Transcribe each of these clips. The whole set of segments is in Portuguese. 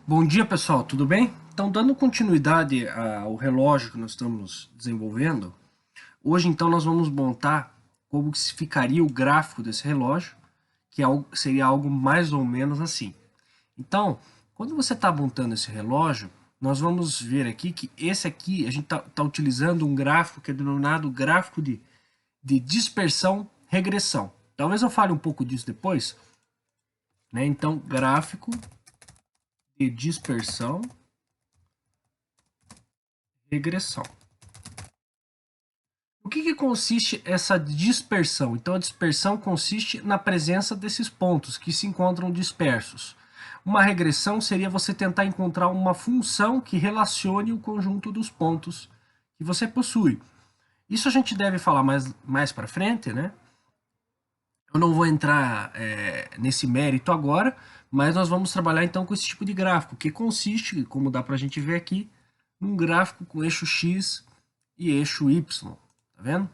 Bom dia, pessoal, tudo bem? Então, dando continuidade ao relógio que nós estamos desenvolvendo, hoje então nós vamos montar como que ficaria o gráfico desse relógio, que seria algo mais ou menos assim. Então, quando você está montando esse relógio, nós vamos ver aqui que esse aqui, a gente está utilizando um gráfico que é denominado gráfico de dispersão regressão. Talvez eu fale um pouco disso depois, né? Então, gráfico de dispersão regressão. O que consiste essa dispersão? Então, a dispersão consiste na presença desses pontos que se encontram dispersos. Uma regressão seria você tentar encontrar uma função que relacione o conjunto dos pontos que você possui. Isso a gente deve falar mais para frente, né? Eu não vou entrar nesse mérito agora, mas nós vamos trabalhar então com esse tipo de gráfico, que consiste, como dá para a gente ver aqui, num gráfico com eixo X e eixo Y. Tá vendo?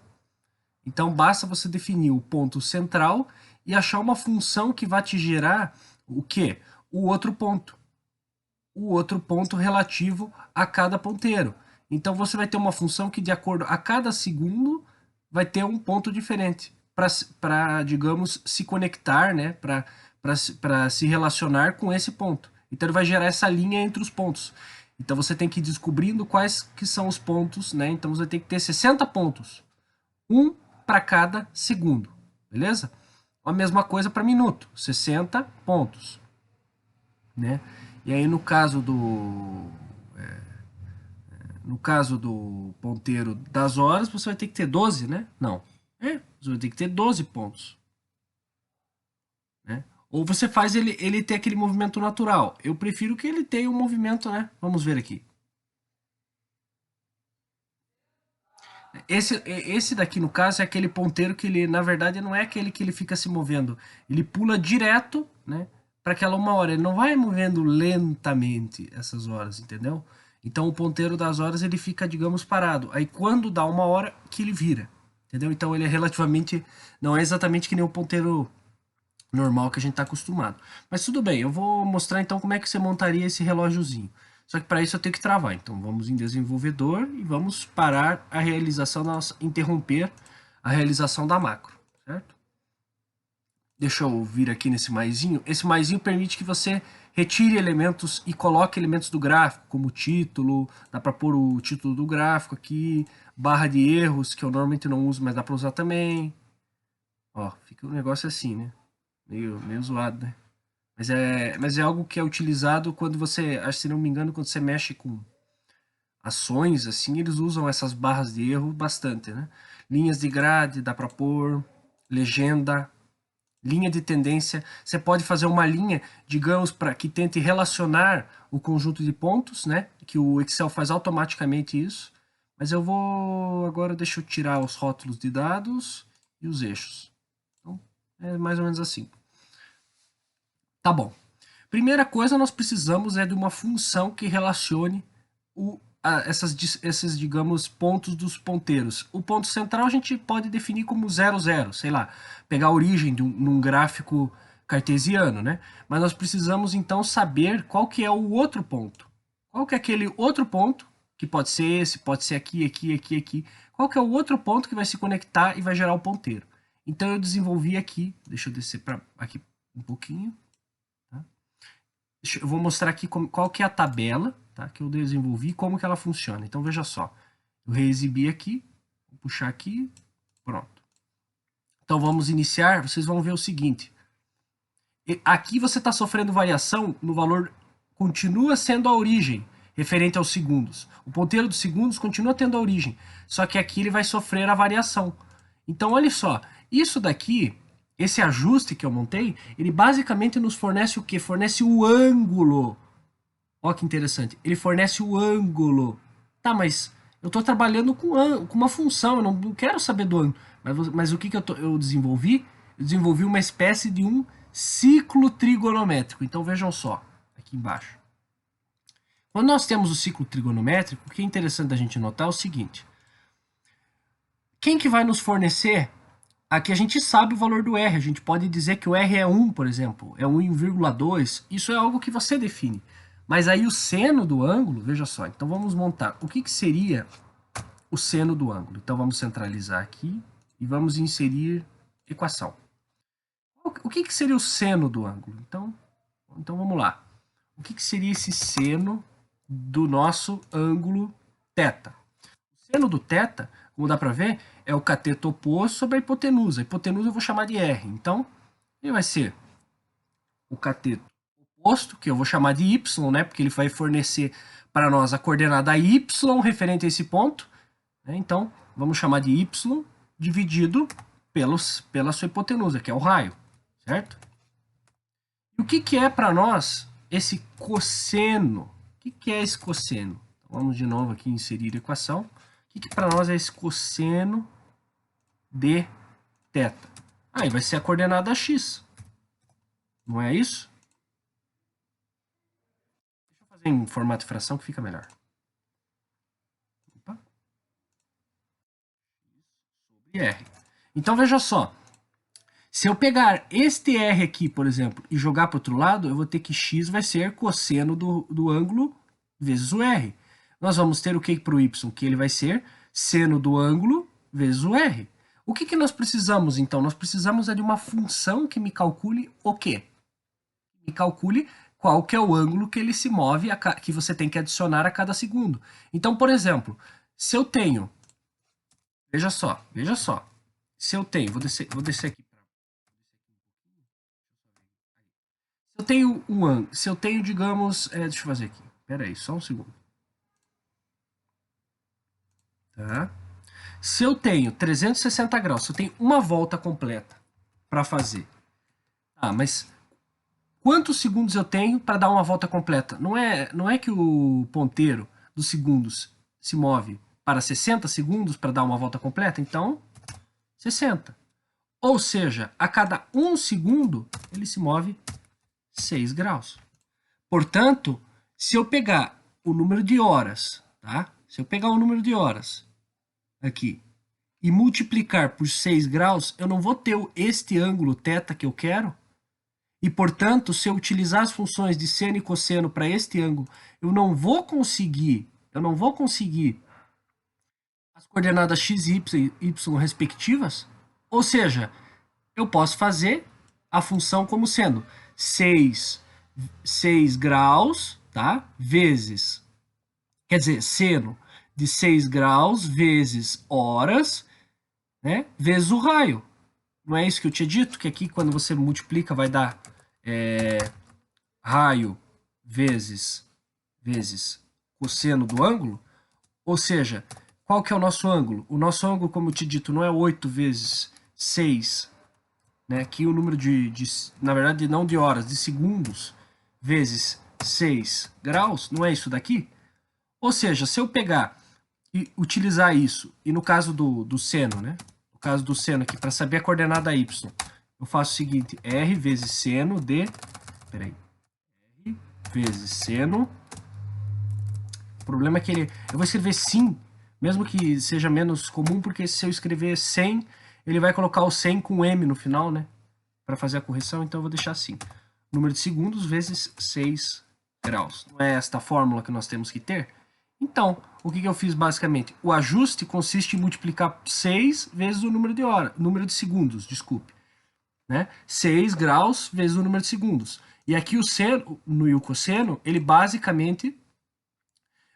Então basta você definir o ponto central e achar uma função que vai te gerar o quê? O outro ponto. O outro ponto relativo a cada ponteiro. Então você vai ter uma função que de acordo a cada segundo vai ter um ponto diferente para digamos, se conectar, né? Para se relacionar com esse ponto. Então ele vai gerar essa linha entre os pontos. Então você tem que ir descobrindo quais que são os pontos, né? Então você tem que ter 60 pontos. Um para cada segundo, beleza? A mesma coisa para minuto, 60 pontos, né? E aí no caso do ponteiro das horas, você vai ter que ter 12, né? Não. Você vai ter que ter 12 pontos, né? Ou você faz ele ter aquele movimento natural. Eu prefiro que ele tenha um movimento, né? Vamos ver aqui. Esse daqui, no caso, é aquele ponteiro que ele, na verdade, não é aquele que ele fica se movendo. Ele pula direto, né, para aquela uma hora. Ele não vai movendo lentamente essas horas, entendeu? Então o ponteiro das horas ele fica, digamos, parado. Aí quando dá uma hora que ele vira, entendeu? Então ele é relativamente, não é exatamente que nem o ponteiro normal que a gente está acostumado. Mas tudo bem, eu vou mostrar então como é que você montaria esse relógiozinho. Só que para isso eu tenho que travar. Então vamos em desenvolvedor e vamos parar a realização da nossa, interromper a realização da macro, certo? Deixa eu vir aqui nesse maisinho. Esse maisinho permite que você retire elementos e coloque elementos do gráfico, como título, dá para pôr o título do gráfico aqui, barra de erros, que eu normalmente não uso, mas dá para usar também. Ó, fica um negócio assim, né? Meio zoado, né? Mas é algo que é utilizado quando você, acho que se não me engano, quando você mexe com ações, assim, eles usam essas barras de erro bastante, né? Linhas de grade, dá para pôr, legenda, linha de tendência. Você pode fazer uma linha, digamos, para que tente relacionar o conjunto de pontos, né? Que o Excel faz automaticamente isso. Mas eu vou agora, deixa eu tirar os rótulos de dados e os eixos. Então, é mais ou menos assim. Tá bom. Primeira coisa, nós precisamos de uma função que relacione esses, digamos, pontos dos ponteiros. O ponto central a gente pode definir como 0, 0, sei lá, pegar a origem num gráfico cartesiano, né? Mas nós precisamos então saber qual que é o outro ponto. Qual que é aquele outro ponto, que pode ser esse, pode ser aqui, aqui, aqui, aqui. Qual que é o outro ponto que vai se conectar e vai gerar o ponteiro? Então eu desenvolvi aqui, deixa eu descer para aqui um pouquinho. Eu vou mostrar aqui qual que é a tabela, tá, que eu desenvolvi e como que ela funciona. Então veja só, eu reexibi aqui, vou puxar aqui, pronto. Então vamos iniciar, vocês vão ver o seguinte. Aqui você está sofrendo variação no valor, continua sendo a origem, referente aos segundos. O ponteiro dos segundos continua tendo a origem, só que aqui ele vai sofrer a variação. Então olha só, isso daqui, esse ajuste que eu montei, ele basicamente nos fornece o quê? Fornece o ângulo. Olha que interessante, ele fornece o ângulo. Tá, mas eu estou trabalhando com uma função, eu não quero saber do ângulo. Mas o que eu desenvolvi? Eu desenvolvi uma espécie de um ciclo trigonométrico. Então vejam só, aqui embaixo. Quando nós temos o ciclo trigonométrico, o que é interessante da gente notar é o seguinte. Quem que vai nos fornecer? Aqui a gente sabe o valor do R. A gente pode dizer que o R é 1, por exemplo. É 1,2. Isso é algo que você define. Mas aí o seno do ângulo, veja só, então vamos montar. O que seria o seno do ângulo? Então vamos centralizar aqui e vamos inserir equação. O que seria o seno do ângulo? Então vamos lá. O que seria esse seno do nosso ângulo θ? O seno do θ, como dá para ver, é o cateto oposto sobre a hipotenusa. A hipotenusa eu vou chamar de R. Então, ele vai ser o cateto oposto, que eu vou chamar de Y, né? Porque ele vai fornecer para nós a coordenada Y referente a esse ponto. Né? Então, vamos chamar de Y dividido pela sua hipotenusa, que é o raio, certo? E o que é para nós esse cosseno? O que é esse cosseno? Então, vamos de novo aqui inserir a equação. O que para nós é esse cosseno de θ? Aí vai ser a coordenada x. Não é isso? Deixa eu fazer em formato de fração que fica melhor. Opa. Sobre R. Então veja só. Se eu pegar este R aqui, por exemplo, e jogar para o outro lado, eu vou ter que x vai ser cosseno do ângulo vezes o R. Nós vamos ter o que para o y? Que ele vai ser seno do ângulo vezes o R. O que nós precisamos, então? Nós precisamos de uma função que me calcule o quê? Me calcule qual que é o ângulo que ele se move, que você tem que adicionar a cada segundo. Então, por exemplo, se eu tenho... Veja só. Se eu tenho... Vou descer aqui. Se eu tenho, digamos... deixa eu fazer aqui. Espera aí, só um segundo. Tá? Se eu tenho 360 graus, se eu tenho uma volta completa para fazer. Ah, mas quantos segundos eu tenho para dar uma volta completa? Não é que o ponteiro dos segundos se move para 60 segundos para dar uma volta completa? Então, 60. Ou seja, a cada 1 segundo, ele se move 6 graus. Portanto, se eu pegar o número de horas, tá? Se eu pegar o número de horas aqui e multiplicar por 6 graus, eu não vou ter este ângulo θ que eu quero. E, portanto, se eu utilizar as funções de seno e cosseno para este ângulo, eu não vou conseguir as coordenadas x e y respectivas. Ou seja, eu posso fazer a função como sendo 6 graus, tá? Vezes, quer dizer, seno de 6 graus vezes horas, né? Vezes o raio. Não é isso que eu tinha dito? Que aqui, quando você multiplica, vai dar raio vezes cosseno do ângulo. Ou seja, qual que é o nosso ângulo? O nosso ângulo, como eu tinha dito, não é 8 vezes 6, né? Aqui o número na verdade, não de horas, de segundos, vezes 6 graus, não é isso daqui? Ou seja, se eu pegar e utilizar isso, e no caso do seno, né? No caso do seno aqui, para saber a coordenada y, eu faço o seguinte, r vezes seno de... Peraí. R vezes seno... O problema é que eu vou escrever sim, mesmo que seja menos comum, porque se eu escrever 100, ele vai colocar o 100 com M no final, né? Para fazer a correção, então eu vou deixar assim. Número de segundos vezes 6 graus. Não é esta fórmula que nós temos que ter? Então, o que eu fiz basicamente? O ajuste consiste em multiplicar 6 vezes o número de horas, número de segundos, desculpe. Né? 6 graus vezes o número de segundos. E aqui o seno e o cosseno, ele basicamente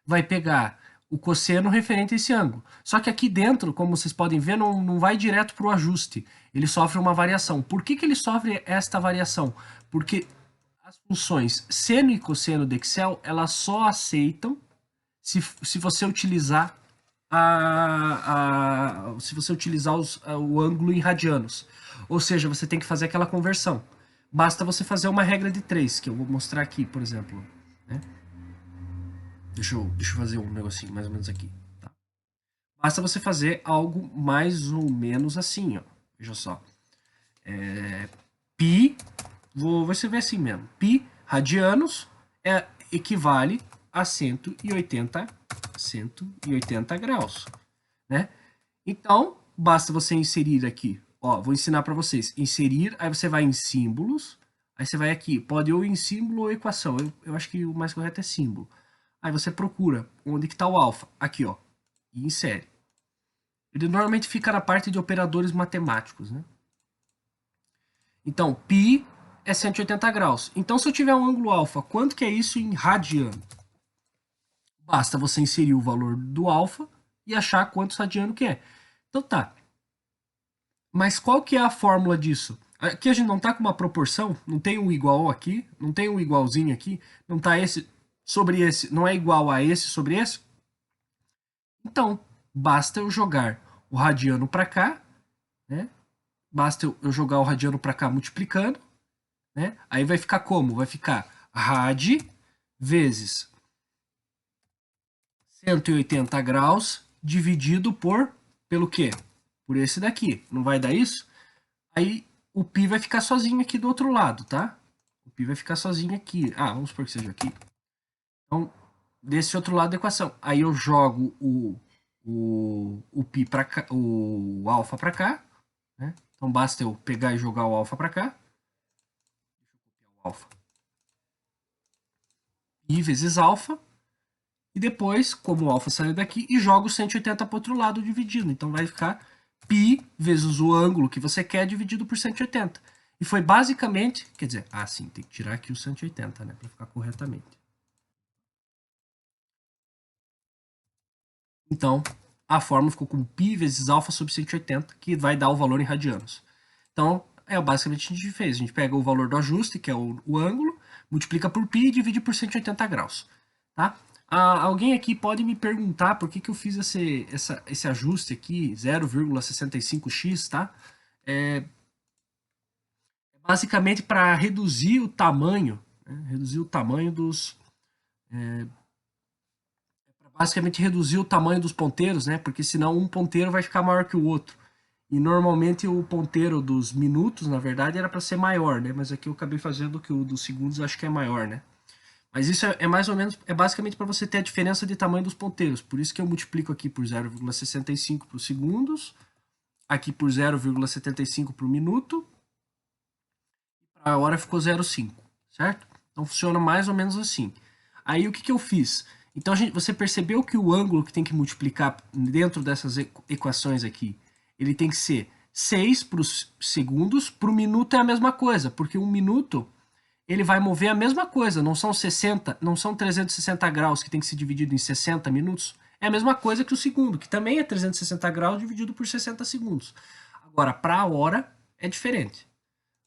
vai pegar o cosseno referente a esse ângulo. Só que aqui dentro, como vocês podem ver, não vai direto para o ajuste. Ele sofre uma variação. Por que ele sofre esta variação? Porque as funções seno e cosseno de Excel, elas só aceitam se você utilizar o ângulo em radianos. Ou seja, você tem que fazer aquela conversão. Basta você fazer uma regra de 3, que eu vou mostrar aqui, por exemplo. Né? Deixa eu fazer um negocinho mais ou menos aqui. Tá? Basta você fazer algo mais ou menos assim. Ó. Veja só. Pi, vou escrever assim mesmo. Pi radianos equivale a 180 graus. Né? Então, basta você inserir aqui. Ó, vou ensinar para vocês. Inserir, aí você vai em símbolos, Aí você vai aqui, pode ou em símbolo ou equação. Eu acho que o mais correto é símbolo. Aí você procura onde que está o alfa. Aqui, ó. E insere. Ele normalmente fica na parte de operadores matemáticos, né? Então, π é 180 graus. Então, se eu tiver um ângulo alfa, quanto que é isso em radiano? Basta você inserir o valor do alfa e achar quantos radiano que é. Então tá. Mas qual que é a fórmula disso? Aqui a gente não está com uma proporção, não tem um igual aqui, não tem um igualzinho aqui, não está esse sobre esse, não é igual a esse sobre esse. Então, basta eu jogar o radiano para cá, né? Basta eu jogar o radiano para cá multiplicando, né? Aí vai ficar como? Vai ficar rad vezes 180 graus dividido pelo quê? Por esse daqui. Não vai dar isso? Aí o π vai ficar sozinho aqui do outro lado, tá? O π vai ficar sozinho aqui. Ah, vamos supor que seja aqui. Então, desse outro lado da equação. Aí eu jogo o π para cá, o alfa para cá, né? Então basta eu pegar e jogar o alfa para cá. Deixa eu copiar o alfa. I vezes alfa. E depois, como o alfa saiu daqui, e jogo 180 para o outro lado dividindo. Então vai ficar π vezes o ângulo que você quer dividido por 180. E foi basicamente, quer dizer, sim, tem que tirar aqui o 180, né, para ficar corretamente. Então, a fórmula ficou com π vezes alfa sobre 180, que vai dar o valor em radianos. Então, basicamente a gente fez. A gente pega o valor do ajuste, que é o ângulo, multiplica por π e divide por 180 graus. Tá? Alguém aqui pode me perguntar por que eu fiz esse ajuste aqui, 0,65x, tá? Basicamente para reduzir o tamanho, né? Reduzir o tamanho dos... basicamente reduzir o tamanho dos ponteiros, né? Porque senão um ponteiro vai ficar maior que o outro. E normalmente o ponteiro dos minutos, na verdade, era para ser maior, né? Mas aqui eu acabei fazendo que o dos segundos acho que é maior, né? Mas isso é mais ou menos, é basicamente para você ter a diferença de tamanho dos ponteiros. Por isso que eu multiplico aqui por 0,65 para os segundos, aqui por 0,75 para o minuto, e a hora ficou 0,5, certo? Então funciona mais ou menos assim. Aí o que eu fiz? Então você percebeu que o ângulo que tem que multiplicar dentro dessas equações aqui, ele tem que ser 6 para os segundos, para o minuto é a mesma coisa, porque um minuto ele vai mover a mesma coisa, não são 60, não são 360 graus que tem que ser dividido em 60 minutos, é a mesma coisa que o segundo, que também é 360 graus dividido por 60 segundos. Agora, para a hora, é diferente.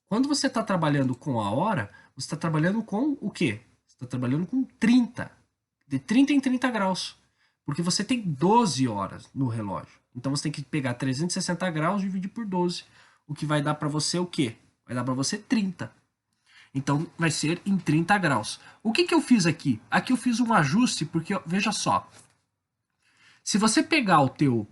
Quando você está trabalhando com a hora, você está trabalhando com o quê? Você está trabalhando com 30, de 30 em 30 graus, porque você tem 12 horas no relógio. Então você tem que pegar 360 graus e dividir por 12, o que vai dar para você o quê? Vai dar para você 30. Então vai ser em 30 graus. O que eu fiz aqui? Aqui eu fiz um ajuste, porque, veja só, se você pegar o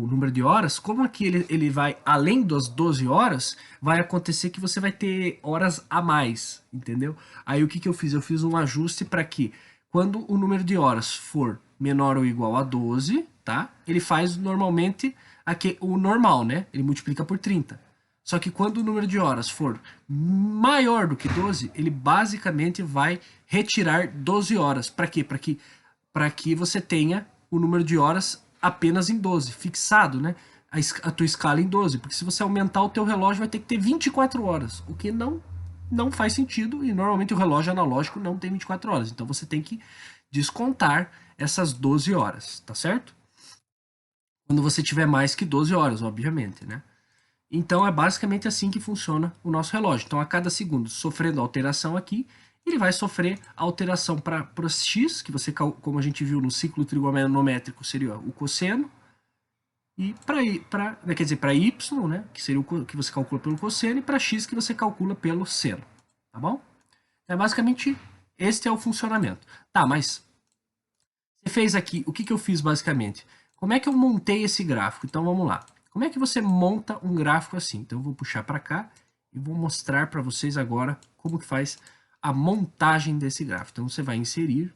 número de horas, como aqui ele vai além das 12 horas, vai acontecer que você vai ter horas a mais, entendeu? Aí o que eu fiz? Eu fiz um ajuste para que quando o número de horas for menor ou igual a 12, tá? Ele faz normalmente aqui, o normal, né? Ele multiplica por 30. Só que quando o número de horas for maior do que 12, ele basicamente vai retirar 12 horas. Para quê? Para que você tenha o número de horas apenas em 12, fixado, né? A tua escala em 12, porque se você aumentar o teu relógio vai ter que ter 24 horas, o que não faz sentido e normalmente o relógio analógico não tem 24 horas. Então você tem que descontar essas 12 horas, tá certo? Quando você tiver mais que 12 horas, obviamente, né? Então é basicamente assim que funciona o nosso relógio. Então a cada segundo sofrendo alteração aqui, ele vai sofrer alteração para x, que você, como a gente viu no ciclo trigonométrico, seria o cosseno, e quer dizer, para y, né, que seria o que você calcula pelo cosseno, e para x, que você calcula pelo seno, tá bom? É basicamente este é o funcionamento. Tá, mas você fez aqui, o que eu fiz basicamente? Como é que eu montei esse gráfico? Então vamos lá. Como é que você monta um gráfico assim? Então eu vou puxar para cá e vou mostrar para vocês agora como que faz a montagem desse gráfico. Então você vai inserir.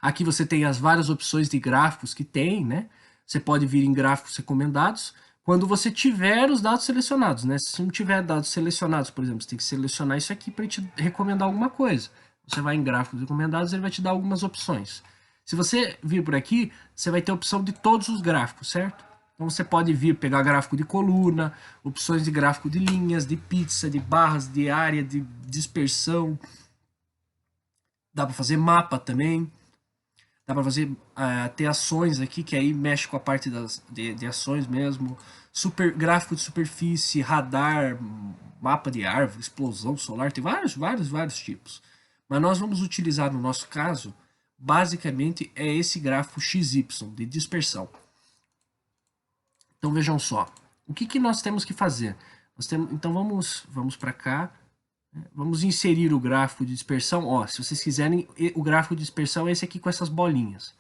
Aqui você tem as várias opções de gráficos que tem, né? Você pode vir em gráficos recomendados, quando você tiver os dados selecionados, né? Se não tiver dados selecionados, por exemplo, você tem que selecionar isso aqui para te recomendar alguma coisa. Você vai em gráficos recomendados, ele vai te dar algumas opções. Se você vir por aqui, você vai ter a opção de todos os gráficos, certo? Então você pode vir pegar gráfico de coluna, opções de gráfico de linhas, de pizza, de barras, de área, de dispersão. Dá para fazer mapa também. Dá para fazer ter ações aqui, que aí mexe com a parte de ações mesmo. Gráfico de superfície, radar, mapa de árvore, explosão solar, tem vários tipos. Mas nós vamos utilizar no nosso caso, basicamente é esse gráfico XY de dispersão. Então vejam só, o que nós temos que fazer? Então vamos para cá. Vamos inserir o gráfico de dispersão. Ó, se vocês quiserem, o gráfico de dispersão é esse aqui com essas bolinhas.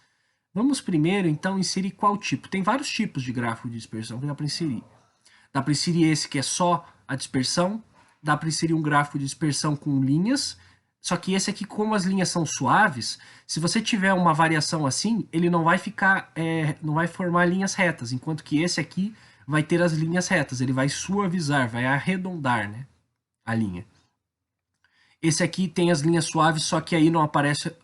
Vamos primeiro, então, inserir qual tipo? Tem vários tipos de gráfico de dispersão que dá para inserir. Dá para inserir esse que é só a dispersão. Dá para inserir um gráfico de dispersão com linhas. Só que esse aqui, como as linhas são suaves, se você tiver uma variação assim, ele não vai ficar, não vai formar linhas retas. Enquanto que esse aqui vai ter as linhas retas. Ele vai suavizar, vai arredondar, né, a linha. Esse aqui tem as linhas suaves, só que aí não aparece,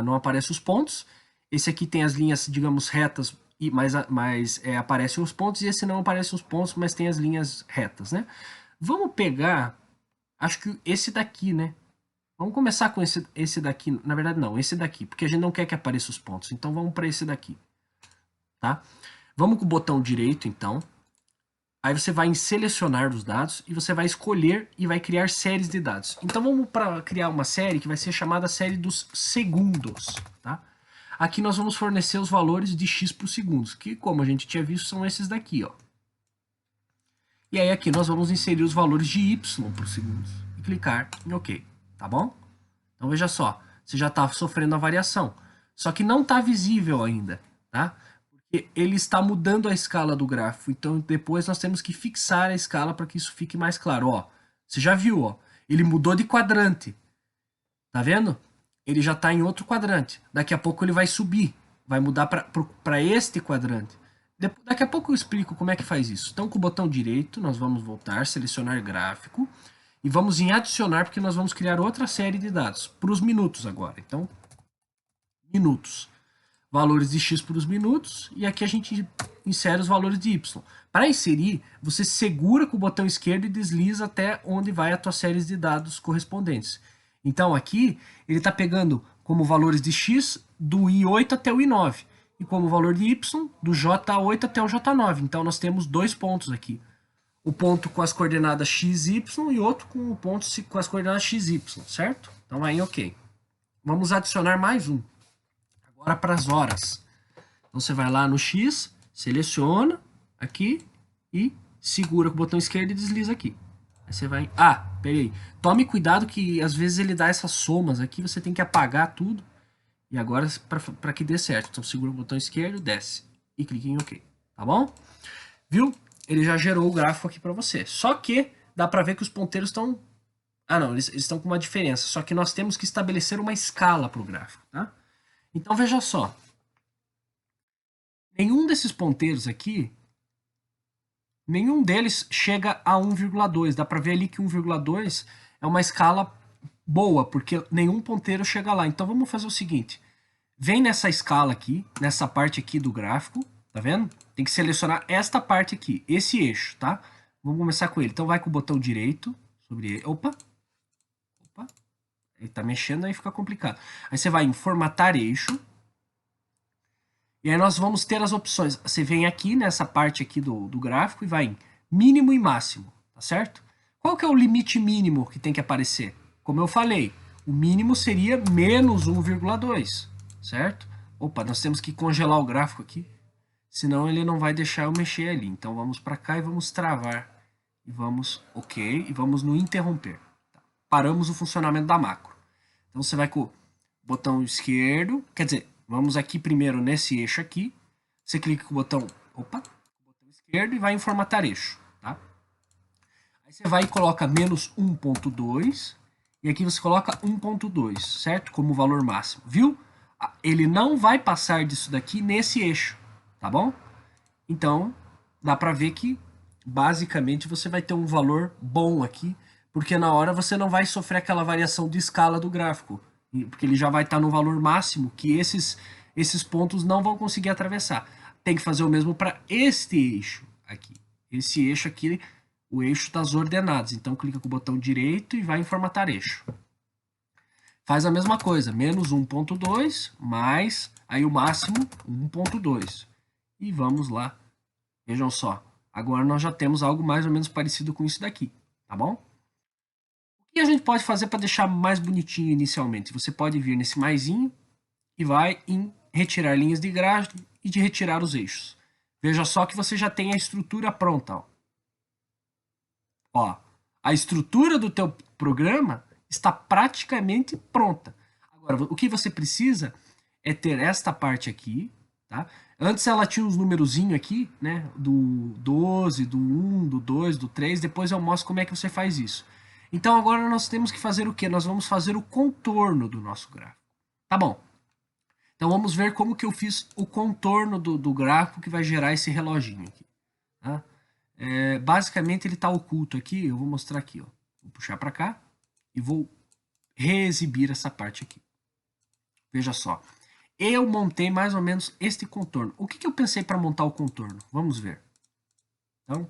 não aparece os pontos. Esse aqui tem as linhas, digamos, retas, mas aparecem os pontos. E esse não aparece os pontos, mas tem as linhas retas, né? Vamos pegar, acho que esse daqui, né? Vamos começar com esse daqui. Na verdade, não, esse daqui, porque a gente não quer que apareça os pontos. Então, vamos para esse daqui, tá? Vamos com o botão direito, então. Aí você vai em selecionar os dados e você vai escolher e vai criar séries de dados. Então vamos para criar uma série que vai ser chamada série dos segundos, tá? Aqui nós vamos fornecer os valores de x por segundos, que como a gente tinha visto são esses daqui, ó. E aí aqui nós vamos inserir os valores de y por segundos e clicar em OK, tá bom? Então veja só, você já está sofrendo a variação, só que não está visível ainda, tá? Ele está mudando a escala do gráfico, então depois nós temos que fixar a escala para que isso fique mais claro. Ó, você já viu, ó, ele mudou de quadrante, tá vendo? Ele já está em outro quadrante, daqui a pouco ele vai subir, vai mudar para este quadrante. Daqui a pouco eu explico como é que faz isso. Então com o botão direito nós vamos voltar, selecionar gráfico, e vamos em adicionar, porque nós vamos criar outra série de dados, para os minutos agora. Então, minutos. Valores de x por os minutos, e aqui a gente insere os valores de y. Para inserir, você segura com o botão esquerdo e desliza até onde vai a tua série de dados correspondentes. Então aqui, ele está pegando como valores de x do i8 até o i9, e como valor de y do j8 até o j9. Então nós temos dois pontos aqui. O ponto com as coordenadas x, y e outro com o ponto com as coordenadas x, y, certo? Então aí, ok. Vamos adicionar mais um. Agora para as horas. Então você vai lá no X, seleciona aqui e segura com o botão esquerdo e desliza aqui. Aí você vai... peraí. Tome cuidado que às vezes ele dá essas somas aqui, você tem que apagar tudo. E agora para que dê certo. Então segura o botão esquerdo, desce e clique em OK. Tá bom? Viu? Ele já gerou o gráfico aqui para você. Só que dá para ver que os ponteiros estão... não, eles estão com uma diferença. Só que nós temos que estabelecer uma escala para o gráfico, tá? Então veja só, nenhum desses ponteiros aqui, nenhum deles chega a 1,2. Dá para ver ali que 1,2 é uma escala boa, porque nenhum ponteiro chega lá. Então vamos fazer o seguinte, vem nessa escala aqui, nessa parte aqui do gráfico, tá vendo? Tem que selecionar esta parte aqui, esse eixo, tá? Vamos começar com ele. Então vai com o botão direito sobre ele. Opa. Ele tá mexendo, aí fica complicado. Aí você vai em formatar eixo. E aí nós vamos ter as opções. Você vem aqui nessa parte aqui do gráfico e vai em mínimo e máximo, tá certo? Qual que é o limite mínimo que tem que aparecer? Como eu falei, o mínimo seria menos 1,2, certo? Opa, nós temos que congelar o gráfico aqui, senão ele não vai deixar eu mexer ali. Então vamos para cá e vamos travar. E vamos, OK, e vamos no interromper. Paramos o funcionamento da macro. Então você vai com o botão esquerdo, quer dizer, vamos aqui primeiro nesse eixo aqui, você clica com o botão, botão esquerdo e vai em formatar eixo, tá? Aí você vai e coloca menos 1,2 e aqui você coloca 1,2, certo? Como valor máximo, viu? Ele não vai passar disso daqui nesse eixo, tá bom? Então, dá para ver que basicamente você vai ter um valor bom aqui, porque na hora você não vai sofrer aquela variação de escala do gráfico, porque ele já vai estar no valor máximo que esses pontos não vão conseguir atravessar. Tem que fazer o mesmo para este eixo aqui. Esse eixo aqui, o eixo das ordenadas. Então clica com o botão direito e vai em formatar eixo. Faz a mesma coisa, menos 1.2 mais aí o máximo 1.2. E vamos lá. Vejam só. Agora nós já temos algo mais ou menos parecido com isso daqui, tá bom? O que a gente pode fazer para deixar mais bonitinho inicialmente? Você pode vir nesse maisinho e vai em retirar linhas de grade e de retirar os eixos. Veja só que você já tem a estrutura pronta. Ó, a estrutura do teu programa está praticamente pronta. Agora, o que você precisa é ter esta parte aqui, tá? Antes ela tinha uns numerozinhos aqui, né? Do 12, do 1, do 2, do 3. Depois eu mostro como é que você faz isso. Então agora nós temos que fazer o quê? Nós vamos fazer o contorno do nosso gráfico. Tá bom. Então vamos ver como que eu fiz o contorno do gráfico que vai gerar esse reloginho aqui. Tá? Basicamente ele está oculto aqui, eu vou mostrar aqui. Ó. Vou puxar para cá e vou reexibir essa parte aqui. Veja só. Eu montei mais ou menos este contorno. O que eu pensei para montar o contorno? Vamos ver. Então,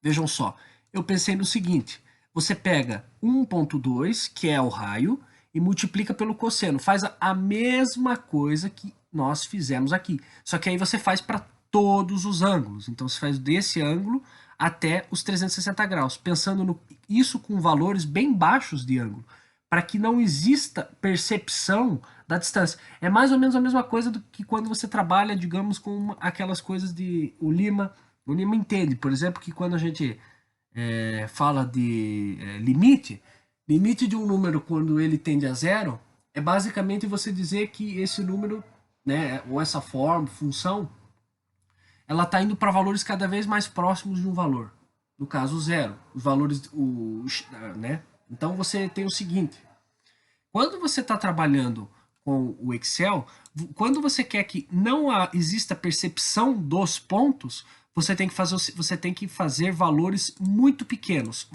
vejam só. Eu pensei no seguinte. Você pega 1.2, que é o raio, e multiplica pelo cosseno. Faz a mesma coisa que nós fizemos aqui. Só que aí você faz para todos os ângulos. Então, você faz desse ângulo até os 360 graus. Pensando isso com valores bem baixos de ângulo. Para que não exista percepção da distância. É mais ou menos a mesma coisa do que quando você trabalha, digamos, com aquelas coisas de... O Lima entende, por exemplo, que quando a gente fala de limite de um número quando ele tende a zero, é basicamente você dizer que esse número, né, ou essa função, ela está indo para valores cada vez mais próximos de um valor. No caso, zero. Os valores, né? Então você tem o seguinte: quando você está trabalhando com o Excel, quando você quer que não exista percepção dos pontos, você tem que fazer valores muito pequenos,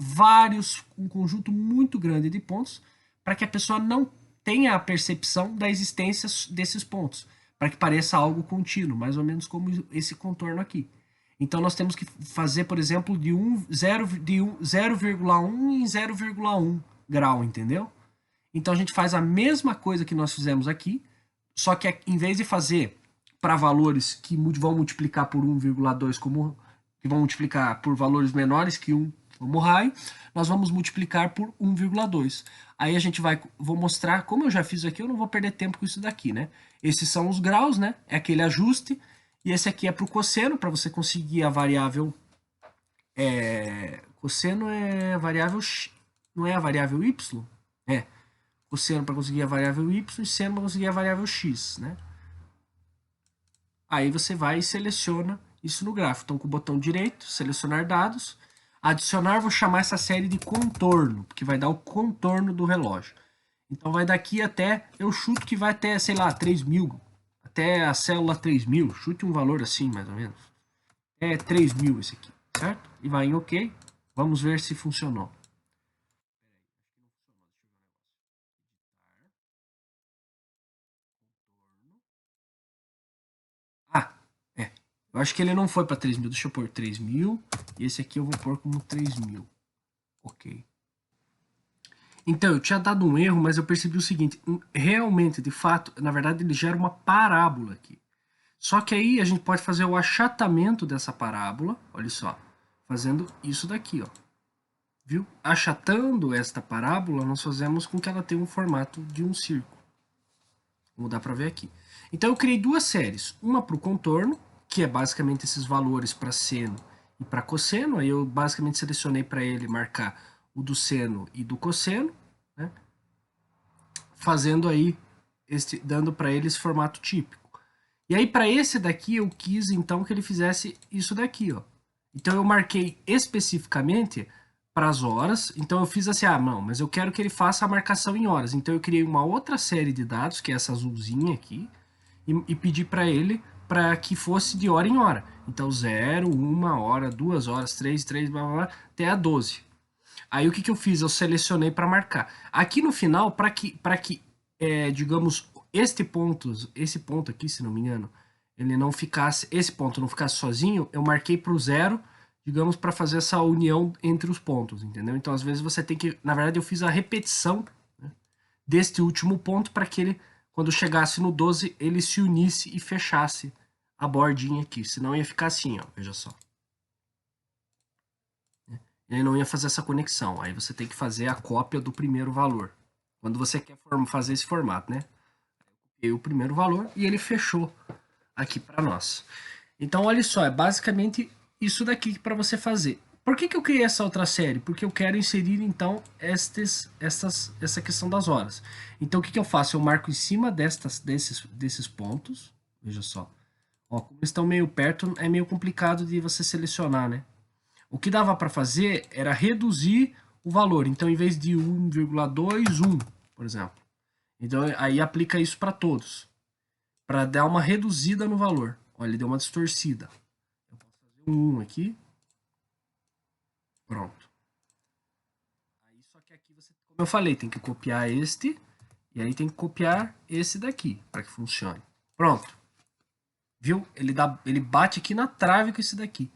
um conjunto muito grande de pontos, para que a pessoa não tenha a percepção da existência desses pontos, para que pareça algo contínuo, mais ou menos como esse contorno aqui. Então nós temos que fazer, por exemplo, de 0,1 em 0,1 grau, entendeu? Então a gente faz a mesma coisa que nós fizemos aqui, só que em vez de fazer para valores que vão multiplicar por 1,2, que vão multiplicar por valores menores que 1, como raio, nós vamos multiplicar por 1,2. Aí a gente vou mostrar, como eu já fiz aqui, eu não vou perder tempo com isso daqui, né? Esses são os graus, né? É aquele ajuste, e esse aqui é para o cosseno, para você conseguir a variável... cosseno é a variável x, não é a variável y? Cosseno para conseguir a variável y e seno para conseguir a variável x, né? Aí você vai e seleciona isso no gráfico. Então, com o botão direito, selecionar dados, adicionar, vou chamar essa série de contorno, porque vai dar o contorno do relógio. Então, vai daqui até, eu chuto que vai até, sei lá, 3.000, até a célula 3.000, chute um valor assim, mais ou menos. É 3.000 esse aqui, certo? E vai em OK, vamos ver se funcionou. Eu acho que ele não foi para 3.000. Deixa eu pôr 3.000. E esse aqui eu vou pôr como 3.000. Ok. Então, eu tinha dado um erro, mas eu percebi o seguinte. Realmente, de fato, na verdade, ele gera uma parábola aqui. Só que aí a gente pode fazer o achatamento dessa parábola. Olha só. Fazendo isso daqui, ó. Viu? Achatando esta parábola, nós fazemos com que ela tenha um formato de um círculo. Como dá para ver aqui. Então, eu criei duas séries. Uma para o contorno, que é basicamente esses valores para seno e para cosseno. Aí eu basicamente selecionei para ele marcar o do seno e do cosseno, né? Fazendo aí, dando para ele esse formato típico. E aí para esse daqui eu quis então que ele fizesse isso daqui, ó. Então eu marquei especificamente para as horas. Então eu fiz assim, não, mas eu quero que ele faça a marcação em horas. Então eu criei uma outra série de dados, que é essa azulzinha aqui, e pedi para ele para que fosse de hora em hora. Então 0, 1 hora, 2 horas, 3, 3, blá, blá, blá, até a 12. Aí o que eu fiz? Eu selecionei para marcar. Aqui no final, para que digamos, esse ponto aqui, se não me engano, ele não ficasse, esse ponto não ficasse sozinho, eu marquei para o 0, digamos, para fazer essa união entre os pontos, entendeu? Então, às vezes você tem que, na verdade, eu fiz a repetição, né, deste último ponto para que ele, quando chegasse no 12, ele se unisse e fechasse a bordinha aqui, senão ia ficar assim, ó, veja só. Ele não ia fazer essa conexão. Aí você tem que fazer a cópia do primeiro valor. Quando você quer fazer esse formato, né? Eu o primeiro valor e ele fechou aqui para nós. Então, olha só, é basicamente isso daqui para você fazer. Por que eu criei essa outra série? Porque eu quero inserir, então, essa questão das horas. Então, o que eu faço? Eu marco em cima desses pontos. Veja só. Ó, como eles estão meio perto, é meio complicado de você selecionar, né? O que dava para fazer era reduzir o valor. Então, em vez de 1,21, por exemplo. Então, aí aplica isso para todos. Para dar uma reduzida no valor. Olha, ele deu uma distorcida. Eu posso fazer um 1 aqui. Pronto. Aí, só que aqui você, como eu falei, tem que copiar este. E aí tem que copiar esse daqui para que funcione. Pronto. Viu? Ele bate aqui na trave com esse daqui.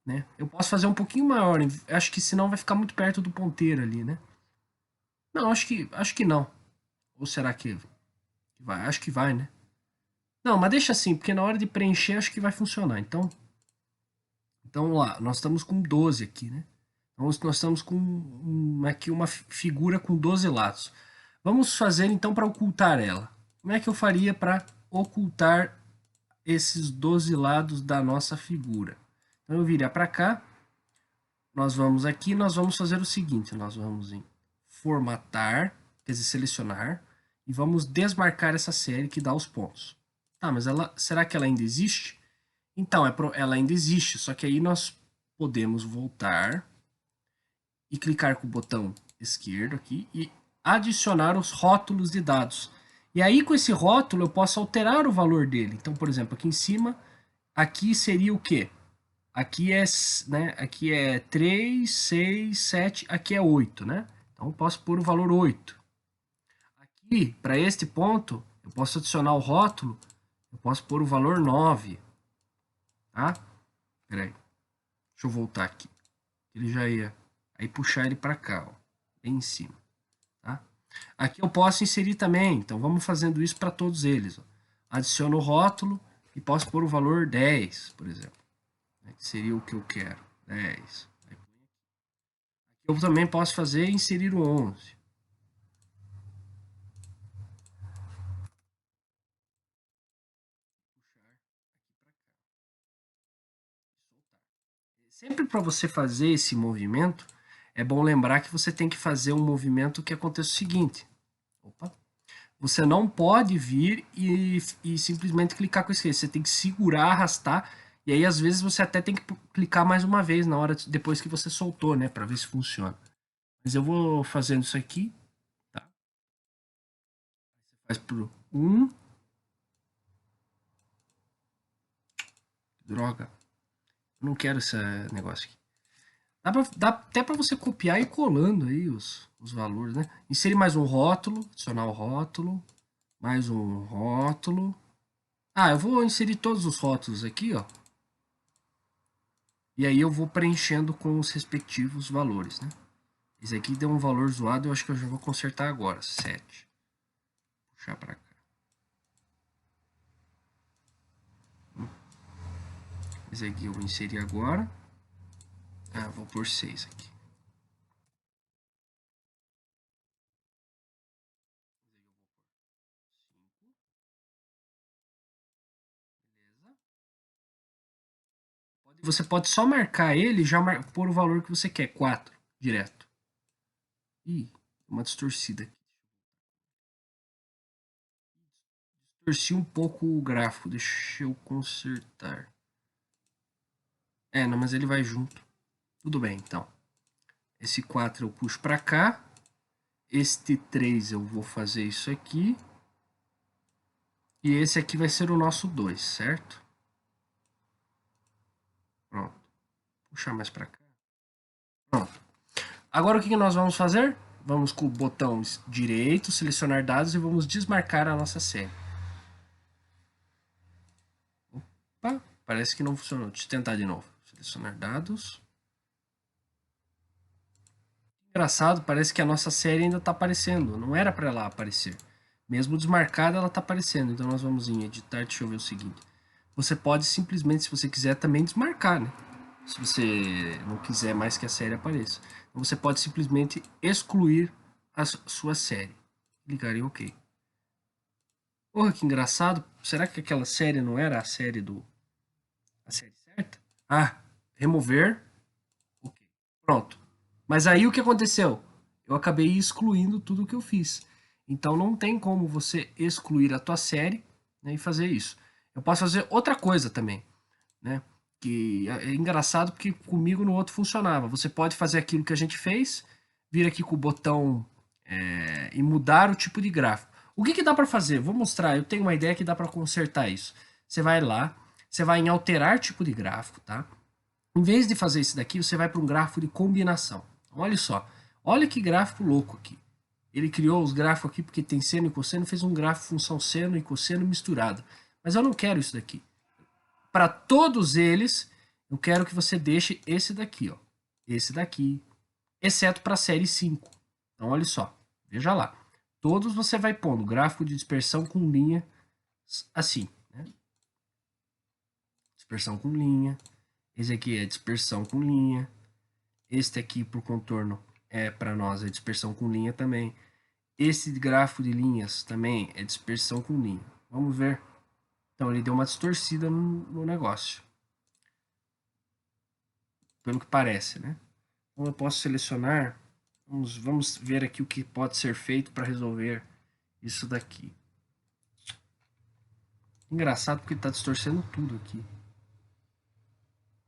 Né? Eu posso fazer um pouquinho maior, acho que senão vai ficar muito perto do ponteiro ali, né? Não, acho que não. Ou será que vai? Acho que vai, né? Não, mas deixa assim, porque na hora de preencher acho que vai funcionar. Então lá, nós estamos com 12 aqui, né? Então, nós estamos com aqui uma figura com 12 lados. Vamos fazer então para ocultar ela. Como é que eu faria para ocultar esses 12 lados da nossa figura? Então eu viria para cá, nós vamos aqui, nós vamos fazer o seguinte, nós vamos em formatar, quer dizer, selecionar, e vamos desmarcar essa série que dá os pontos. Tá, mas será que ela ainda existe? Então, ela ainda existe, só que aí nós podemos voltar e clicar com o botão esquerdo aqui e adicionar os rótulos de dados. E aí, com esse rótulo, eu posso alterar o valor dele. Então, por exemplo, aqui em cima, aqui seria o quê? Aqui é 3, 6, 7, aqui é 8, né? Então eu posso pôr o valor 8. Aqui, para este ponto, eu posso adicionar o rótulo, eu posso pôr o valor 9. Tá? Peraí. Deixa eu voltar aqui. Ele já ia. Aí puxar ele para cá, ó, bem em cima. Tá? Aqui eu posso inserir também, então vamos fazendo isso para todos eles. Ó. Adiciono o rótulo e posso pôr o valor 10, por exemplo. Que seria o que eu quero. 10. Eu também posso fazer inserir o 11. Sempre para você fazer esse movimento, é bom lembrar que você tem que fazer um movimento que aconteça o seguinte. Opa. Você não pode vir e simplesmente clicar com esquerda. Você tem que segurar, arrastar. E aí, às vezes, você até tem que clicar mais uma vez na hora depois que você soltou, né? Para ver se funciona. Mas eu vou fazendo isso aqui. Tá? Você faz por 1. Droga. Eu não quero esse negócio aqui. Dá até para você copiar e ir colando aí os valores, né? Inserir mais um rótulo, adicionar o rótulo, mais um rótulo. Ah, eu vou inserir todos os rótulos aqui, ó. E aí eu vou preenchendo com os respectivos valores, né? Esse aqui deu um valor zoado, eu acho que eu já vou consertar agora, 7. Puxar para cá. Esse aqui eu vou inserir agora. Ah, vou por 6 aqui. Você pode só marcar ele e já pôr o valor que você quer, 4, direto. Ih, uma distorcida aqui. Distorci um pouco o gráfico, deixa eu consertar. Não, mas ele vai junto. Tudo bem, então. Esse 4 eu puxo para cá. Este 3 eu vou fazer isso aqui. E esse aqui vai ser o nosso 2, certo? Pronto. Puxar mais para cá. Pronto. Agora o que nós vamos fazer? Vamos com o botão direito, selecionar dados e vamos desmarcar a nossa série. Opa, parece que não funcionou. Deixa eu tentar de novo. Selecionar dados. Engraçado, parece que a nossa série ainda está aparecendo. Não era para ela aparecer. Mesmo desmarcada, ela está aparecendo. Então nós vamos em editar. Deixa eu ver o seguinte. Você pode simplesmente, se você quiser, também desmarcar, né? Se você não quiser mais que a série apareça. Então você pode simplesmente excluir a sua série. Clicar em OK. Porra, que engraçado. Será que aquela série não era a série certa? Ah, remover. OK. Pronto. Mas aí o que aconteceu? Eu acabei excluindo tudo o que eu fiz. Então não tem como você excluir a tua série, né, e fazer isso. Eu posso fazer outra coisa também, né? Que é engraçado porque comigo no outro funcionava. Você pode fazer aquilo que a gente fez, vir aqui com o botão e mudar o tipo de gráfico. O que dá para fazer? Vou mostrar. Eu tenho uma ideia que dá para consertar isso. Você vai lá, você vai em alterar tipo de gráfico, tá? Em vez de fazer isso daqui, você vai para um gráfico de combinação. Olha só, olha que gráfico louco aqui. Ele criou os gráficos aqui porque tem seno e cosseno, fez um gráfico função seno e cosseno misturado. Mas eu não quero isso daqui. Para todos eles, eu quero que você deixe esse daqui, ó. Esse daqui, exceto para a série 5. Então, olha só, veja lá. Todos você vai pondo gráfico de dispersão com linha assim, né? Dispersão com linha. Esse aqui é dispersão com linha. Este aqui por contorno para nós é dispersão com linha também. Esse gráfico de linhas também é dispersão com linha. Vamos ver. Então ele deu uma distorcida no negócio. Pelo que parece, né? Então eu posso selecionar. Vamos ver aqui o que pode ser feito para resolver isso daqui. Engraçado porque está distorcendo tudo aqui.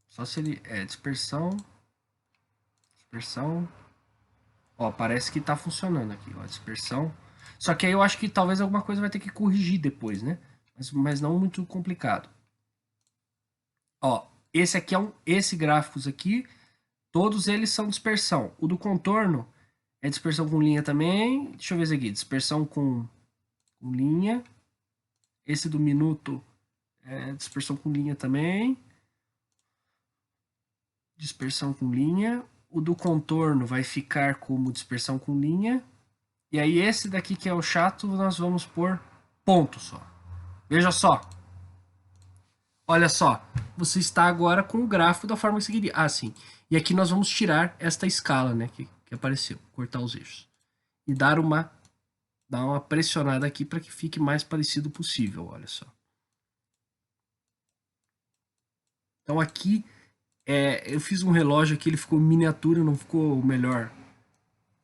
Só se ele é dispersão. Dispersão. Ó, parece que tá funcionando aqui, ó, dispersão. Só que aí eu acho que talvez alguma coisa vai ter que corrigir depois, né? Mas não muito complicado. Ó, esse aqui esse gráficos aqui, todos eles são dispersão. O do contorno é dispersão com linha também. Deixa eu ver esse aqui, dispersão com linha. Esse do minuto é dispersão com linha também. Dispersão com linha. O do contorno vai ficar como dispersão com linha. E aí esse daqui que é o chato, nós vamos por ponto só. Veja só. Olha só. Você está agora com o gráfico da forma que seguiria. Ah, sim. E aqui nós vamos tirar esta escala, né, que apareceu. Cortar os eixos. E dar uma pressionada aqui para que fique mais parecido possível. Olha só. Então aqui eu fiz um relógio aqui, ele ficou miniatura, não ficou o melhor.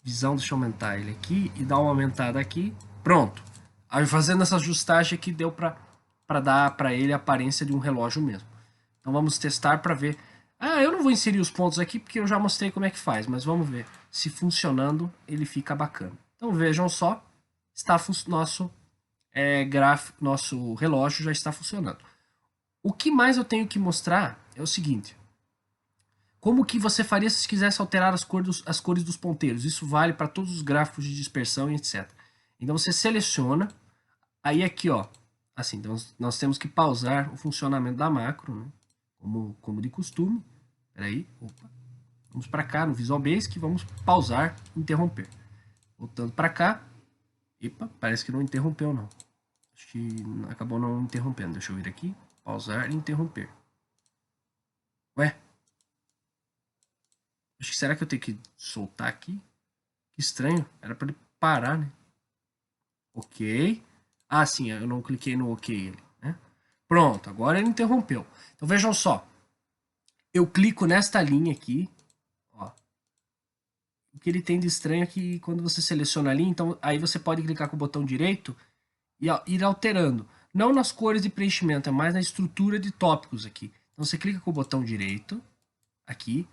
Visão, deixa eu aumentar ele aqui e dar uma aumentada aqui. Pronto. Aí fazendo essa ajustagem aqui deu para dar para ele a aparência de um relógio mesmo. Então vamos testar para ver. Ah, eu não vou inserir os pontos aqui porque eu já mostrei como é que faz, mas vamos ver se funcionando ele fica bacana. Então vejam só, está nosso gráfico, nosso relógio já está funcionando. O que mais eu tenho que mostrar é o seguinte. Como que você faria se quisesse alterar as cores dos ponteiros? Isso vale para todos os gráficos de dispersão e etc. Então você seleciona, aí aqui ó, assim, então nós temos que pausar o funcionamento da macro, né? como de costume. Peraí, opa. Vamos para cá no Visual Basic, vamos pausar, interromper. Voltando para cá, epa, parece que não interrompeu não. Acho que acabou não interrompendo. Deixa eu vir aqui, pausar e interromper. Ué? Acho que será que eu tenho que soltar aqui? Que estranho. Era para ele parar, né? Ok. Ah, sim, eu não cliquei no ok, né? Pronto, agora ele interrompeu. Então vejam só. Eu clico nesta linha aqui. Ó. O que ele tem de estranho é que quando você seleciona a linha, então aí você pode clicar com o botão direito e ir alterando. Não nas cores de preenchimento, é mais na estrutura de tópicos aqui. Então você clica com o botão direito, aqui,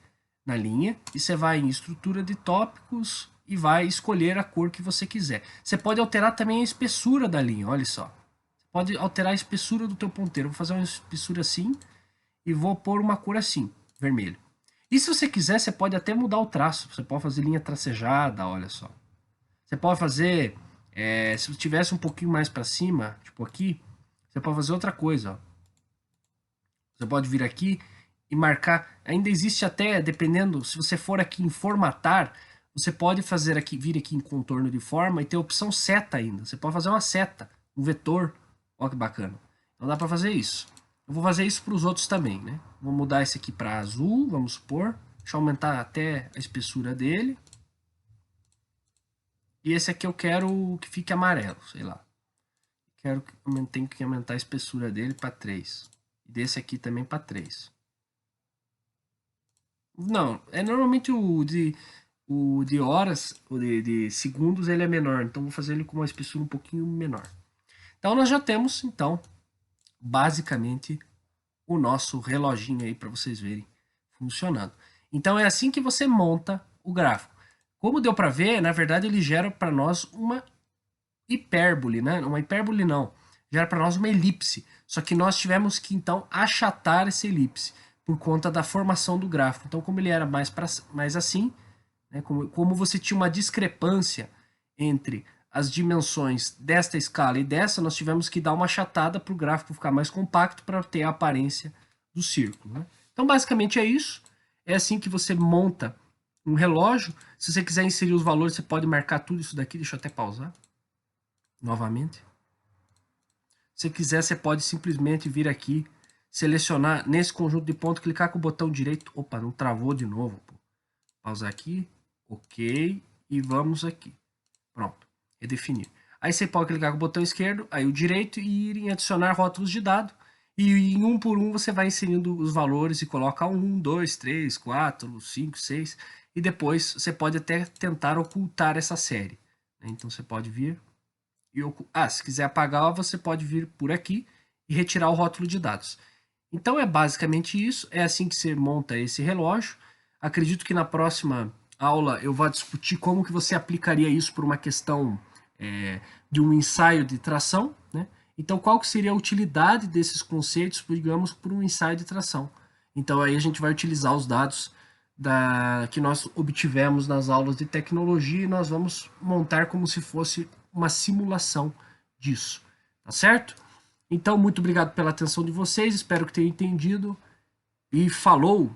na linha, e você vai em estrutura de tópicos e vai escolher a cor que você quiser. Você pode alterar também a espessura da linha, olha só. Você pode alterar a espessura do teu ponteiro. Eu vou fazer uma espessura assim e vou pôr uma cor assim, vermelho. E se você quiser, você pode até mudar o traço. Você pode fazer linha tracejada, olha só. Você pode fazer, se tivesse um pouquinho mais para cima, tipo aqui, você pode fazer outra coisa, ó. Você pode vir aqui e marcar. Ainda existe até, dependendo, se você for aqui em formatar, você pode fazer aqui, vir aqui em contorno de forma e ter a opção seta ainda. Você pode fazer uma seta, um vetor. Olha que bacana. Então dá para fazer isso. Eu vou fazer isso para os outros também, né? Vou mudar esse aqui para azul, vamos supor. Deixa eu aumentar até a espessura dele. E esse aqui eu quero que fique amarelo, sei lá. Tenho que aumentar a espessura dele para 3. E desse aqui também para 3. Não, normalmente o de horas, o de segundos, ele é menor. Então vou fazer ele com uma espessura um pouquinho menor. Então nós já temos, então, basicamente, o nosso reloginho aí para vocês verem funcionando. Então é assim que você monta o gráfico. Como deu para ver, na verdade ele gera para nós uma hipérbole, né? Uma hipérbole não, gera para nós uma elipse. Só que nós tivemos que então achatar essa elipse por conta da formação do gráfico. Então como ele era mais assim, né? Como você tinha uma discrepância entre as dimensões desta escala e dessa, nós tivemos que dar uma achatada para o gráfico ficar mais compacto para ter a aparência do círculo, né? Então basicamente é isso. É assim que você monta um relógio. Se você quiser inserir os valores, você pode marcar tudo isso daqui. Deixa eu até pausar novamente. Se quiser, você pode simplesmente vir aqui, selecionar nesse conjunto de pontos, clicar com o botão direito. Opa, não travou de novo. Pô. Pausar aqui, ok, e vamos aqui. Pronto, redefinir. Aí você pode clicar com o botão esquerdo, aí o direito e ir em adicionar rótulos de dado. E em um por um você vai inserindo os valores e coloca 1, 2, 3, 4, 5, 6. E depois você pode até tentar ocultar essa série. Então você pode vir se quiser apagar, você pode vir por aqui e retirar o rótulo de dados. Então é basicamente isso, é assim que você monta esse relógio. Acredito que na próxima aula eu vou discutir como que você aplicaria isso por uma questão de um ensaio de tração, né? Então qual que seria a utilidade desses conceitos, digamos, por um ensaio de tração. Então aí a gente vai utilizar os dados que nós obtivemos nas aulas de tecnologia e nós vamos montar como se fosse uma simulação disso, tá certo? Então, muito obrigado pela atenção de vocês, espero que tenham entendido e falou!